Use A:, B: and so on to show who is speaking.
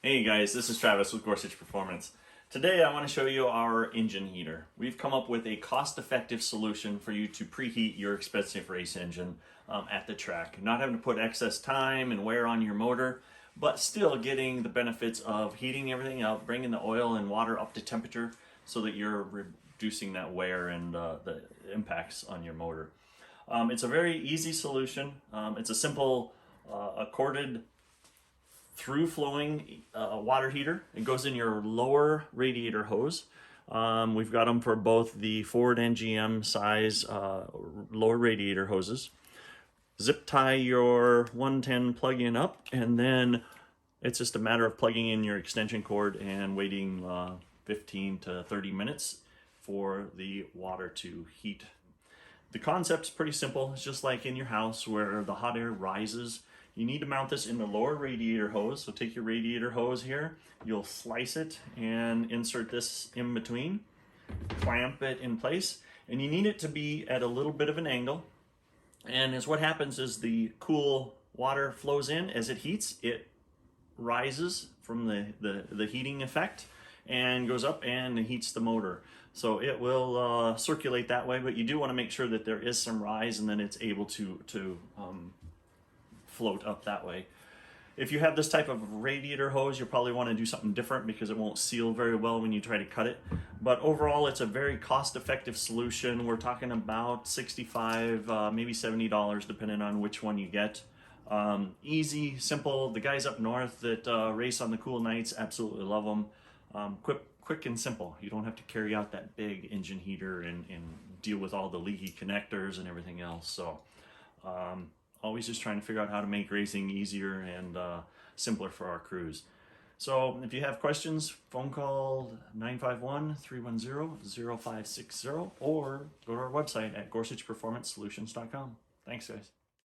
A: Hey guys, this is Travis with Gorsuch Performance. Today I want to show you our engine heater. We've come up with a cost-effective solution for you to preheat your expensive race engine at the track. Not having to put excess time and wear on your motor, but still getting the benefits of heating everything up, bringing the oil and water up to temperature so that you're reducing that wear and the impacts on your motor. It's a very easy solution. It's a simple corded through flowing water heater. It goes in your lower radiator hose. We've got them for both the Ford and GM size lower radiator hoses. Zip tie your 110 plug-in up, and then it's just a matter of plugging in your extension cord and waiting 15 to 30 minutes for the water to heat. The concept's pretty simple. It's just like in your house where the hot air rises. You need to mount this in the lower radiator hose. So take your radiator hose here, you'll slice it and insert this in between, clamp it in place, and you need it to be at a little bit of an angle. And as what happens is the cool water flows in. As it heats, it rises from the heating effect and goes up and heats the motor. So it will circulate that way, but you do want to make sure that there is some rise and then it's able to float up that way. If you have this type of radiator hose, you'll probably want to do something different because it won't seal very well when you try to cut it. But overall, it's a very cost-effective solution. We're talking about $65, maybe $70, depending on which one you get. Easy, simple. The guys up north that race on the cool nights absolutely love them. Quick and simple. You don't have to carry out that big engine heater and deal with all the leaky connectors and everything else. So always just trying to figure out how to make racing easier and simpler for our crews. So if you have questions, phone call 951-310-0560 or go to our website at gorsuchperformancesolutions.com. Thanks, guys.